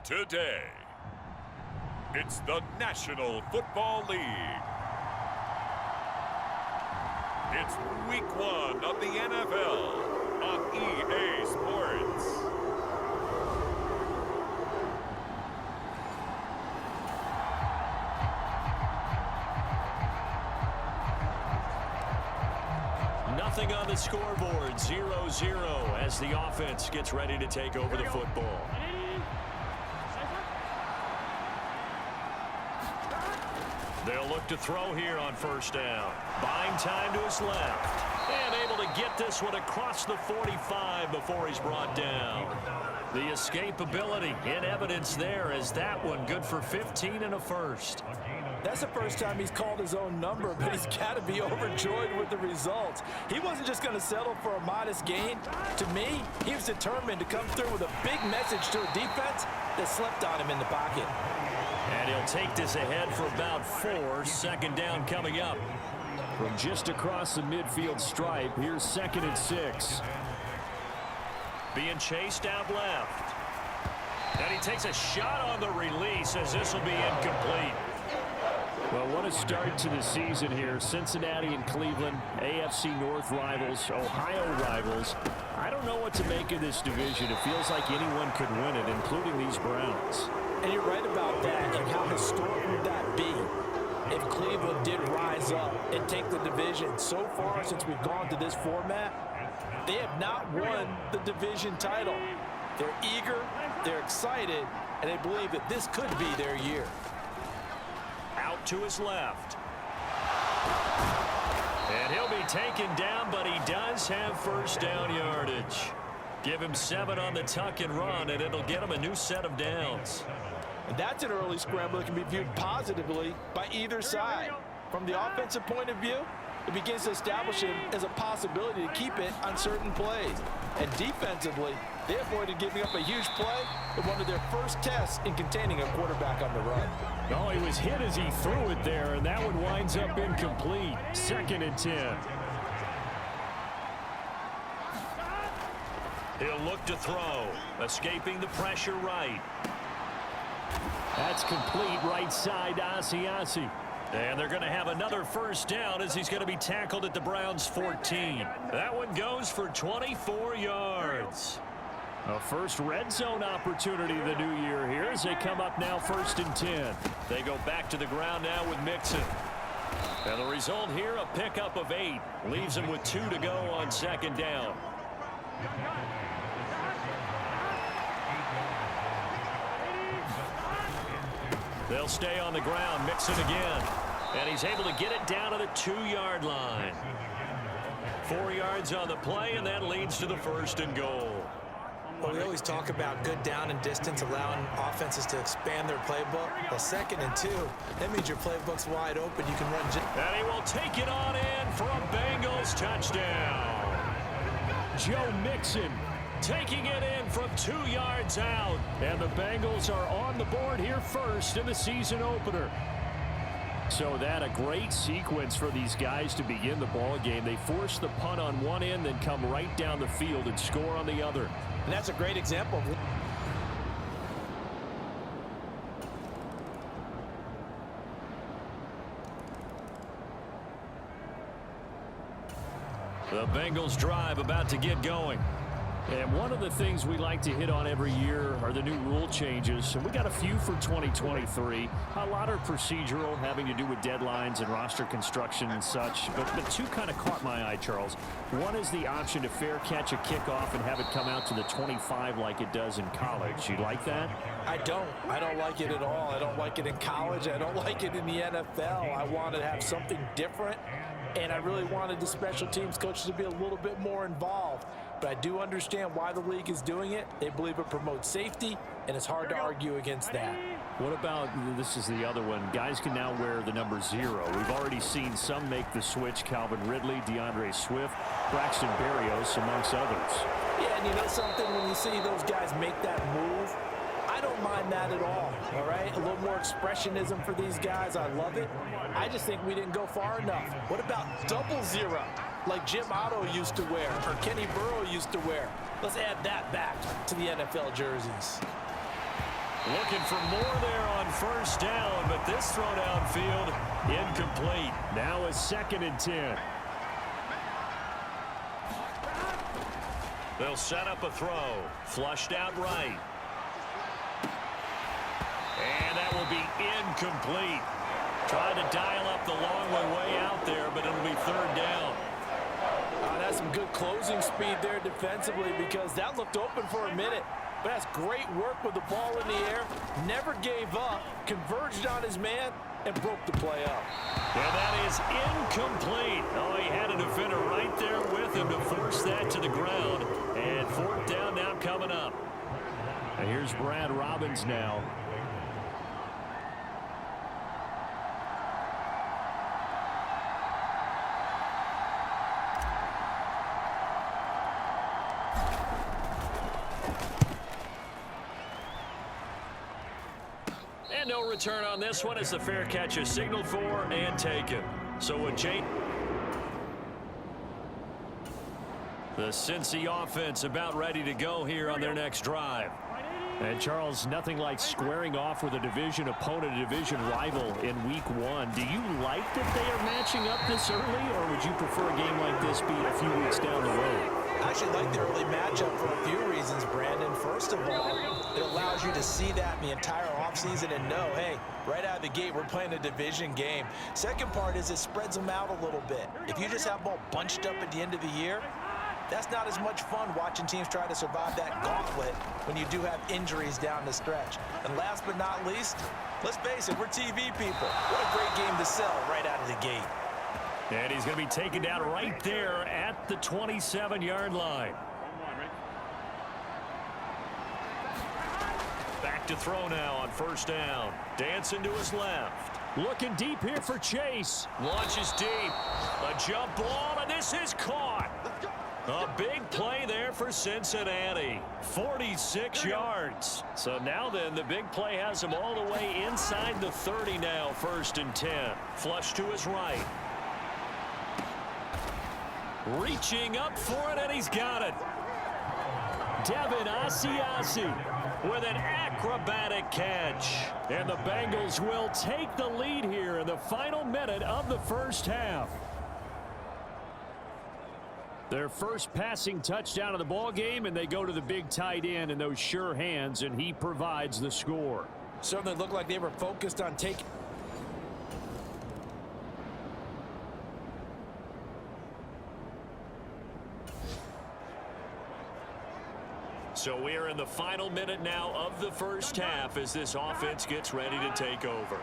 Today, it's the National Football League. It's Week 1 of the NFL on EA Sports. Nothing on the scoreboard, 0-0 as the offense gets ready to take over the football. They'll look to throw here on first down. Buying time to his left. And able to get this one across the 45 before he's brought down. The escapability in evidence there as that one good for 15 and a first. That's the first time he's called his own number, but he's got to be overjoyed with the results. He wasn't just going to settle for a modest gain. To me, he was determined to come through with a big message to a defense that slept on him in the pocket. And he'll take this ahead for about 4. Second down coming up. From just across the midfield stripe, here's 2nd and 6. Being chased out left. And he takes a shot on the release as this will be incomplete. Well, what a start to the season here. Cincinnati and Cleveland, AFC North rivals, Ohio rivals. I don't know what to make of this division. It feels like anyone could win it, including these Browns. And you're right about that. And how historic would that be if Cleveland did rise up and take the division? So far, since we've gone to this format, they have not won the division title. They're eager, they're excited, and they believe that this could be their year. Out to his left. And he'll be taken down, but he does have first down yardage. Give him 7 on the tuck and run, and it'll get him a new set of downs. And that's an early scramble that can be viewed positively by either side. From the offensive point of view, it begins to establish him as a possibility to keep it on certain plays. And defensively, they avoided giving up a huge play in one of their first tests in containing a quarterback on the run. Oh, he was hit as he threw it there, and that one winds up incomplete. 2nd and 10. He'll look to throw, escaping the pressure right. That's complete right side to Asiasi. And they're going to have another first down as he's going to be tackled at the Browns' 14. That one goes for 24 yards. A first red zone opportunity the new year here as they come up now 1st and 10. They go back to the ground now with Mixon. And the result here, a pickup of 8. Leaves him with 2 to go on 2nd down. They'll stay on the ground. Mixon again. And he's able to get it down to the 2-yard line. 4 yards on the play, and that leads to the 1st and goal. Well, we always talk about good down and distance, allowing offenses to expand their playbook. Well, 2nd and 2, that means your playbook's wide open. You can run. And he will take it on in for a Bengals touchdown. Joe Mixon taking it in from 2 yards out. And the Bengals are on the board here first in the season opener. So that a great sequence for these guys to begin the ball game. They force the punt on one end, then come right down the field and score on the other. And that's a great example of the Bengals drive about to get going. And one of the things we like to hit on every year are the new rule changes. And we got a few for 2023. A lot are procedural, having to do with deadlines and roster construction and such. But 2 kind of caught my eye, Charles. One is the option to fair catch a kickoff and have it come out to the 25 like it does in college. You like that? I don't like it at all. I don't like it in college. I don't like it in the NFL. I want to have something different. And I really wanted the special teams coaches to be a little bit more involved. But I do understand why the league is doing it. They believe it promotes safety, and it's hard to argue against that. What about, this is the other one, guys can now wear the number 0. We've already seen some make the switch. Calvin Ridley, DeAndre Swift, Braxton Berrios, amongst others. Yeah, and you know something? When you see those guys make that move, I don't mind that at all right? A little more expressionism for these guys. I love it. I just think we didn't go far enough. What about 00, like Jim Otto used to wear or Kenny Burrow used to wear? Let's add that back to the NFL jerseys. Looking for more there on first down, but this throw downfield incomplete. Now a 2nd and 10. They'll set up a throw. Flushed out right. And that will be incomplete. Trying to dial up the long way out there, but it'll be 3rd down. That's some good closing speed there defensively, because that looked open for a minute. But that's great work with the ball in the air. Never gave up, converged on his man, and broke the play up. And that is incomplete. Oh, he had a defender right there with him to force that to the ground. And 4th down now coming up. And here's Brad Robbins now. And no return on this one as the fair catch is signaled for and taken. So a change. The Cincy offense about ready to go here on their next drive. And Charles, nothing like squaring off with a division opponent, a division rival in week 1. Do you like that they are matching up this early, or would you prefer a game like this be a few weeks down the road? I actually like the early matchup for a few reasons, Brandon. First of all, it allows you to see that in the entire offseason and know, hey, right out of the gate, we're playing a division game. Second part is it spreads them out a little bit. If you just have them all bunched up at the end of the year, that's not as much fun watching teams try to survive that gauntlet when you do have injuries down the stretch. And last but not least, let's face it, we're TV people. What a great game to sell right out of the gate. And he's going to be taken down right there at the 27-yard line. Back to throw now on first down. Dancing to his left. Looking deep here for Chase. Launches deep. A jump ball, and this is caught. A big play there for Cincinnati. 46 yards. So now then, the big play has him all the way inside the 30 now, 1st and 10. Flush to his right. Reaching up for it, and he's got it. Devin Asiasi with an acrobatic catch. And the Bengals will take the lead here in the final minute of the first half. Their first passing touchdown of the ball game, and they go to the big tight end in those sure hands, and he provides the score. Certainly looked like they were focused on taking. So we're in the final minute now of the first half as this offense gets ready to take over.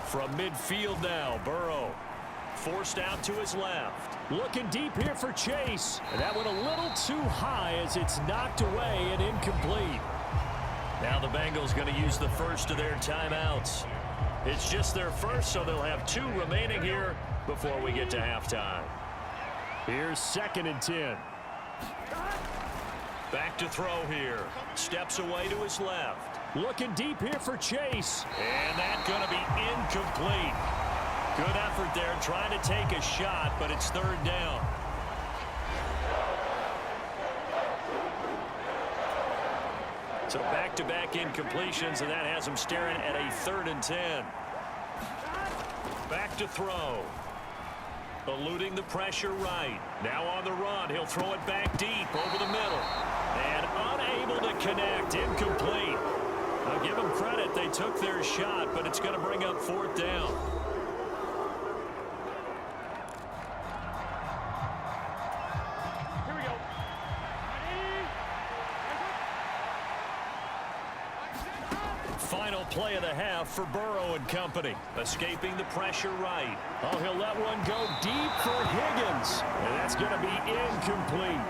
From midfield now, Burrow. Forced out to his left. Looking deep here for Chase. And that went a little too high as it's knocked away and incomplete. Now the Bengals going to use the first of their timeouts. It's just their first, so they'll have 2 remaining here before we get to halftime. Here's 2nd and 10. Back to throw here. Steps away to his left. Looking deep here for Chase. And that's going to be incomplete. Good effort there trying to take a shot, but it's 3rd down. So back-to-back incompletions, and that has him staring at a 3rd and 10. Back to throw. Eluding the pressure right. Now on the run. He'll throw it back deep over the middle. And unable to connect. Incomplete. I'll give them credit. They took their shot, but it's going to bring up 4th down. Final play of the half for Burrow and company. Escaping the pressure right. Oh, he'll let one go deep for Higgins. And that's going to be incomplete.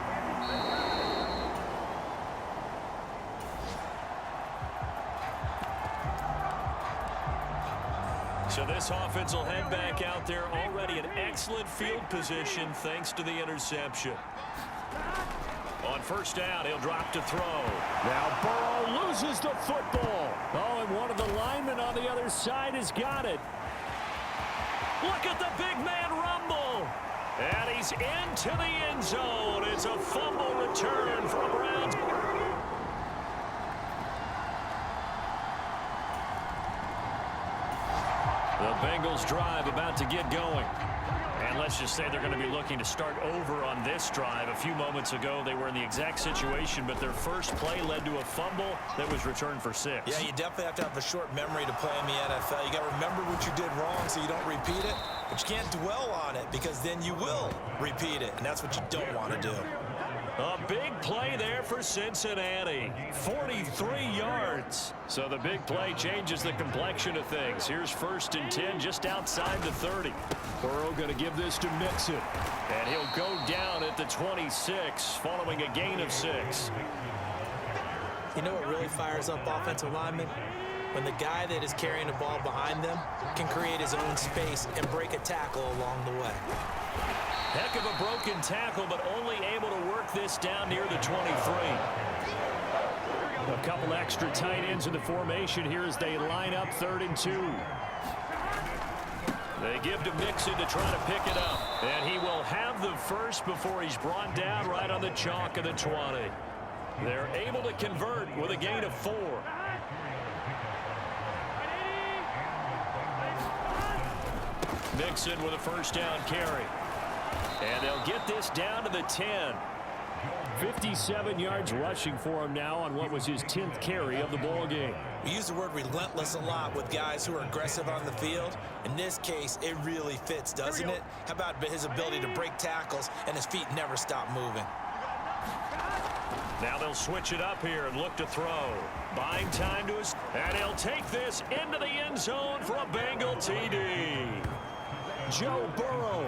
So this offense will head back out there already in excellent field position thanks to the interception. On first down, he'll drop to throw. Now Burrow loses the football. Oh, and one of the linemen on the other side has got it. Look at the big man rumble. And he's into the end zone. It's a fumble return for the Browns. The Bengals drive about to get going. And let's just say they're going to be looking to start over on this drive. A few moments ago, they were in the exact situation, but their first play led to a fumble that was returned for 6. Yeah, you definitely have to have a short memory to play in the NFL. You got to remember what you did wrong so you don't repeat it, but you can't dwell on it because then you will repeat it, and that's what you don't want to do. A big play there for Cincinnati. 43 yards. So the big play changes the complexion of things. Here's 1st and 10 just outside the 30. Burrow going to give this to Mixon. And he'll go down at the 26 following a gain of 6. You know what really fires up offensive linemen? When the guy that is carrying the ball behind them can create his own space and break a tackle along the way. Heck of a broken tackle, but only able to work this down near the 23. A couple extra tight ends in the formation here as they line up 3rd and 2. They give to Mixon to try to pick it up. And he will have the first before he's brought down right on the chalk of the 20. They're able to convert with a gain of 4. Mixon with a 1st down carry. And they'll get this down to the 10. 57 yards rushing for him now on what was his 10th carry of the ball game. We use the word relentless a lot with guys who are aggressive on the field. In this case, it really fits, doesn't it? How about his ability to break tackles and his feet never stop moving? Now they'll switch it up here and look to throw. Buying time to his... And he'll take this into the end zone for a Bengal TD. Joe Burrow.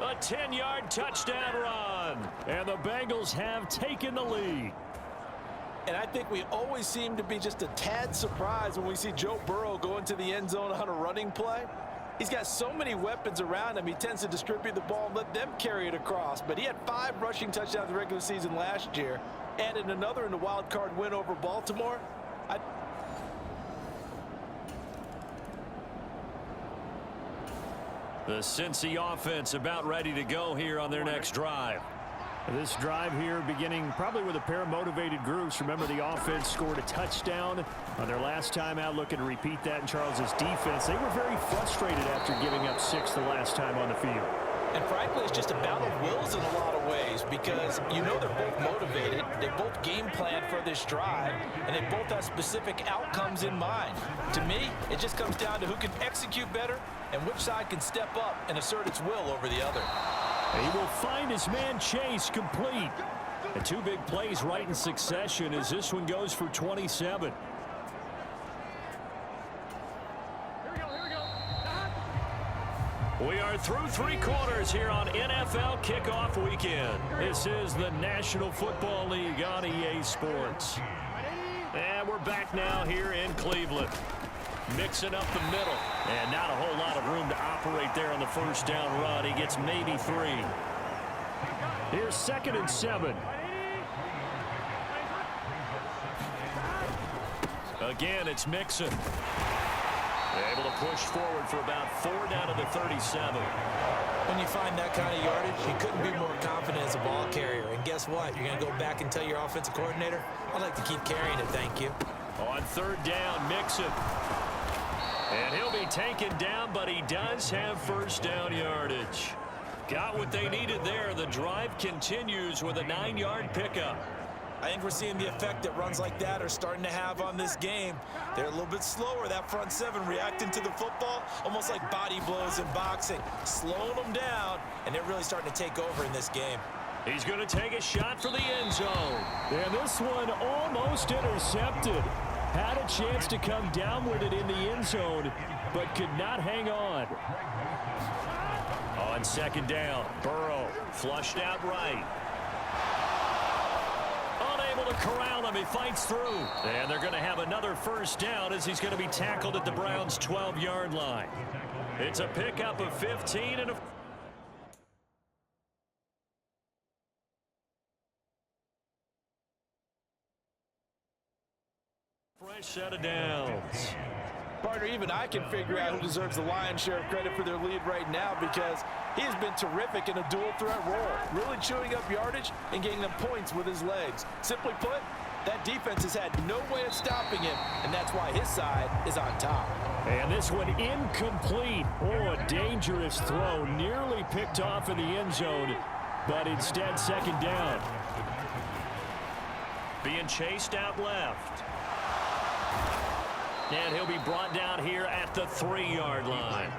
A 10-yard touchdown run. And the Bengals have taken the lead. And I think we always seem to be just a tad surprised when we see Joe Burrow go into the end zone on a running play. He's got so many weapons around him. He tends to distribute the ball and let them carry it across. But he had 5 rushing touchdowns in the regular season last year. Added another in the wild card win over Baltimore. The Cincy offense about ready to go here on their next drive. This drive here beginning probably with a pair of motivated groups. Remember, the offense scored a touchdown on their last time out, looking to repeat that in Charles's defense. They were very frustrated after giving up 6 the last time on the field. And frankly, it's just a battle of wills in a lot of ways because you know they're both motivated. They both game plan for this drive, and they both have specific outcomes in mind. To me, it just comes down to who can execute better and which side can step up and assert its will over the other. He will find his man Chase complete. And 2 big plays right in succession as this one goes for 27. We are through 3 quarters here on NFL Kickoff Weekend. This is the National Football League on EA Sports. And we're back now here in Cleveland. Mixing up the middle. And not a whole lot of room to operate there on the 1st down run. He gets maybe 3. Here's 2nd and 7. Again, it's Mixon. Able to push forward for about 4 down to the 37. When you find that kind of yardage, you couldn't be more confident as a ball carrier. And guess what? You're going to go back and tell your offensive coordinator, I'd like to keep carrying it, thank you. On 3rd down, Mixon. And he'll be taken down, but he does have 1st down yardage. Got what they needed there. The drive continues with a 9-yard pickup. I think we're seeing the effect that runs like that are starting to have on this game. They're a little bit slower, that front 7, reacting to the football, almost like body blows in boxing, slowing them down, and they're really starting to take over in this game. He's going to take a shot for the end zone. And this one almost intercepted. Had a chance to come down with it in the end zone, but could not hang on. On 2nd down, Burrow flushed out right. Unable to corral him, he fights through. And they're going to have another 1st down as he's going to be tackled at the Browns' 12-yard line. It's a pickup of 15 and a... fresh set of downs. Partner, even I can figure out who deserves the lion's share of credit for their lead right now because he has been terrific in a dual threat role, really chewing up yardage and getting them points with his legs. Simply put, That defense has had no way of stopping him, and that's why his side is on top. And this one incomplete. Oh, a dangerous throw. Nearly picked off in the end zone, but instead second down. Being chased out left. And he'll be brought down here at the 3-yard line.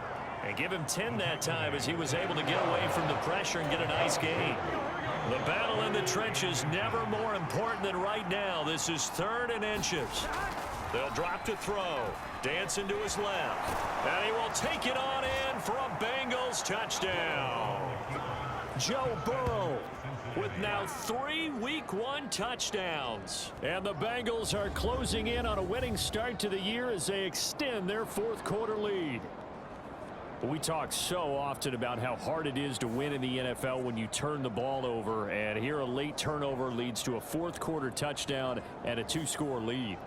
And give him 10 that time as he was able to get away from the pressure and get a nice gain. The battle in the trenches never more important than right now. This is 3rd and inches. They'll drop to throw. Dancing to his left. And he will take it on in for a Bengals touchdown. Joe Burrow with now 3 Week 1 touchdowns. And the Bengals are closing in on a winning start to the year as they extend their 4th quarter lead. We talk so often about how hard it is to win in the NFL when you turn the ball over, and here a late turnover leads to a 4th quarter touchdown and a 2-score lead.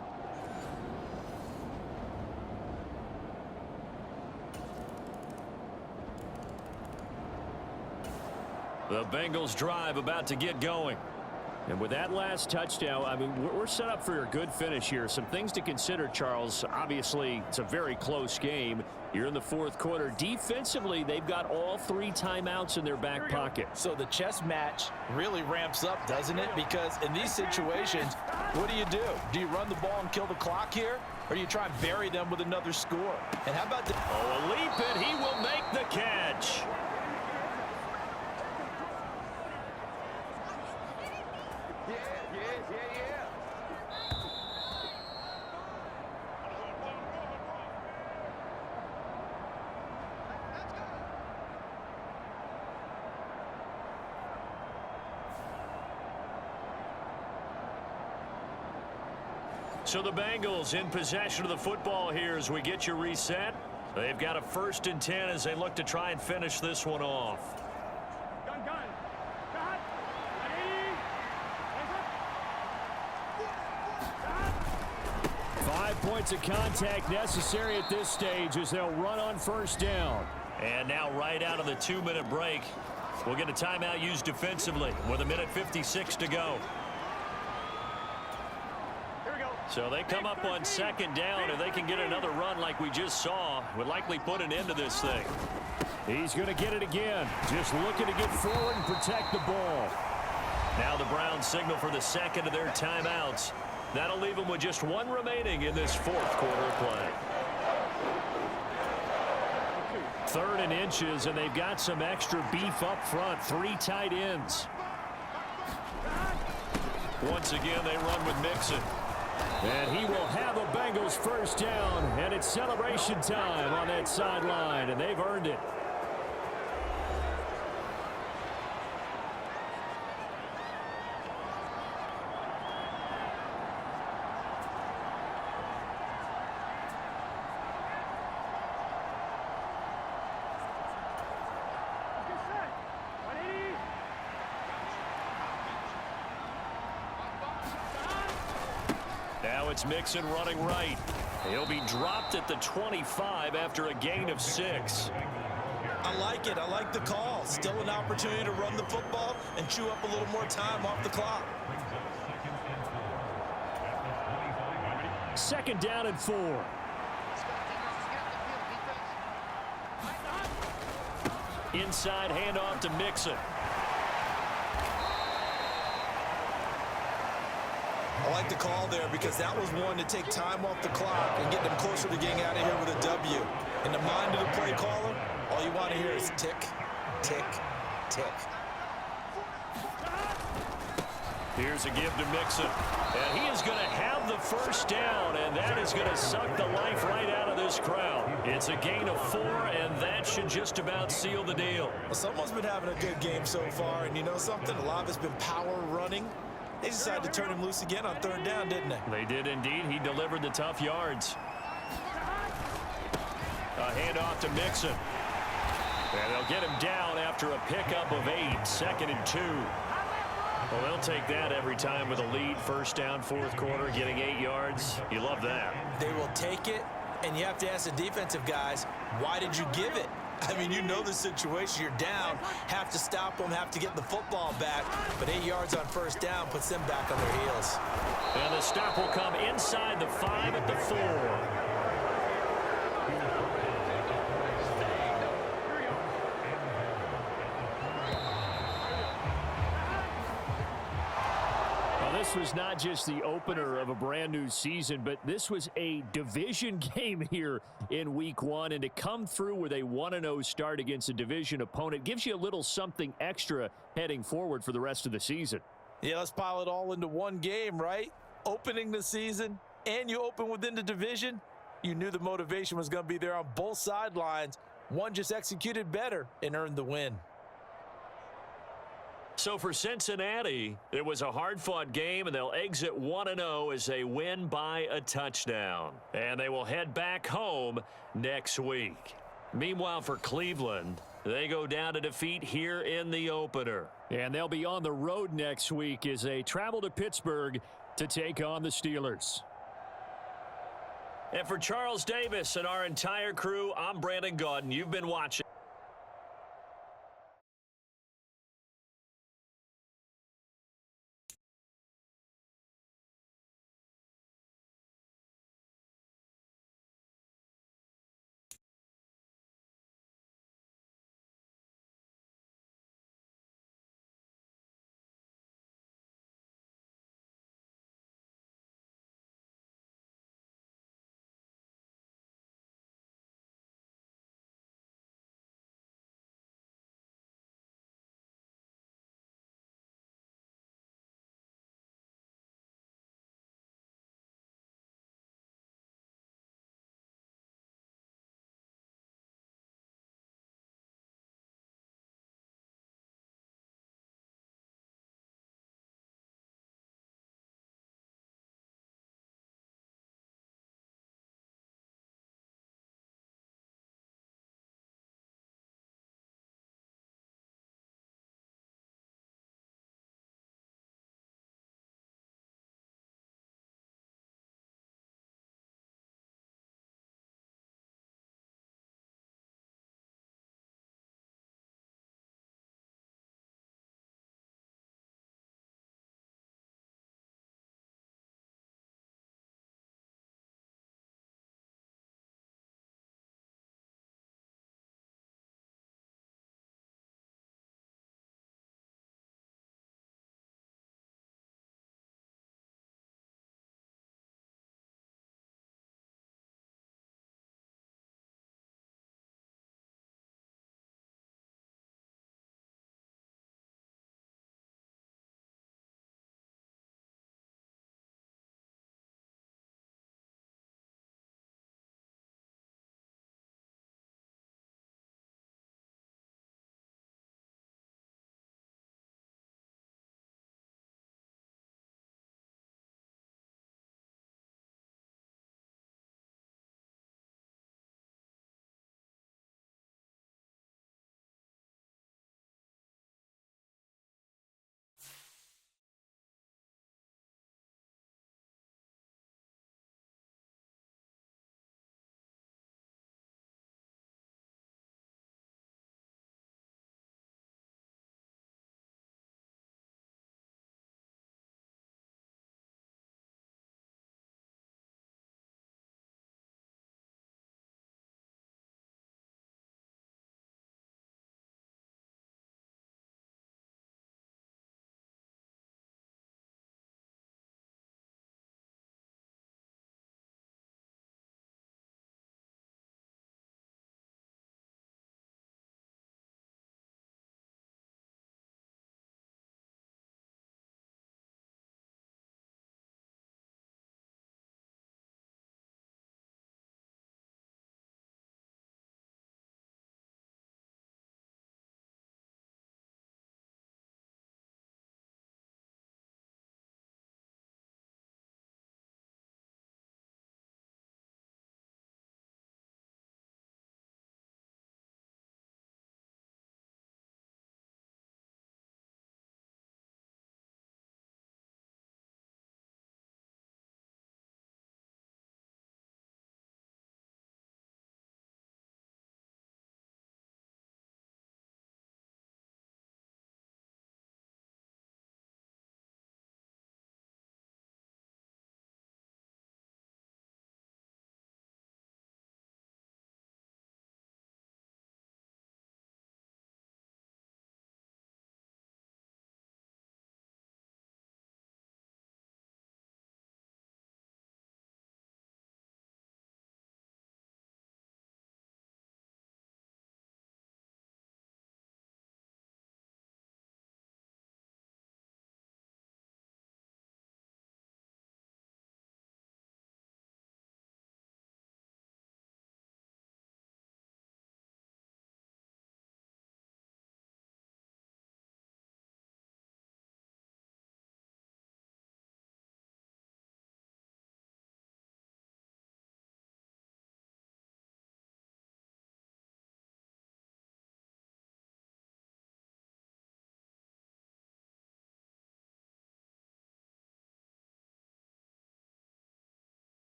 The Bengals drive about to get going. And with that last touchdown, I mean, we're set up for a good finish here. Some things to consider, Charles. Obviously, it's a very close game. You're in the 4th quarter. Defensively, they've got all 3 timeouts in their back pocket. So the chess match really ramps up, doesn't it? Because in these situations, what do? Do you run the ball and kill the clock here? Or do you try and bury them with another score? And how about the... Oh, a leap, and he will make the catch. So the Bengals in possession of the football here as we get you reset. They've got a 1st and 10 as they look to try and finish this one off. 5 points of contact necessary at this stage as they'll run on 1st down. And now right out of the 2-minute break, we'll get a timeout used defensively with 1:56 to go. So they come up on 2nd down. If they can get another run like we just saw, would likely put an end to this thing. He's going to get it again. Just looking to get forward and protect the ball. Now the Browns signal for the 2nd of their timeouts. That'll leave them with just 1 remaining in this 4th quarter play. 3rd and inches, and they've got some extra beef up front. 3 tight ends. Once again, they run with Mixon. And he will have a Bengals 1st down, and it's celebration time on that sideline, and they've earned it. Now it's Mixon running right. He'll be dropped at the 25 after a gain of 6. I like it. I like the call. Still an opportunity to run the football and chew up a little more time off the clock. 2nd down and 4. Inside handoff to Mixon. I like the call there because that was one to take time off the clock and get them closer to getting out of here with a W. In the mind of the play caller, all you want to hear is tick, tick, tick. Here's a give to Mixon. And he is going to have the 1st down, and that is going to suck the life right out of this crowd. It's a gain of 4, and that should just about seal the deal. Well, someone's been having a good game so far, and you know something? A lot of it's been power running. They decided to turn him loose again on 3rd down, didn't they? They did indeed. He delivered the tough yards. A handoff to Mixon. And they'll get him down after a pickup of 8, 2nd and 2. Well, they'll take that every time with a lead. 1st down, 4th quarter, getting 8 yards. You love that. They will take it, and you have to ask the defensive guys, why did you give it? I mean, you know the situation. You're down, have to stop them, have to get the football back. But 8 yards on first down puts them back on their heels. And the stop will come inside the 5 at the 4. This was not just the opener of a brand new season, but this was a division game here in week 1. And to come through with a 1-0 start against a division opponent gives you a little something extra heading forward for the rest of the season. Yeah, let's pile it all into one game, right? Opening the season, and you open within the division. You knew the motivation was going to be there on both sidelines. One just executed better and earned the win. So for Cincinnati, it was a hard-fought game, and they'll exit 1-0 as they win by a touchdown. And they will head back home next week. Meanwhile, for Cleveland, they go down to defeat here in the opener. And they'll be on the road next week as they travel to Pittsburgh to take on the Steelers. And for Charles Davis and our entire crew, I'm Brandon Gaudin. You've been watching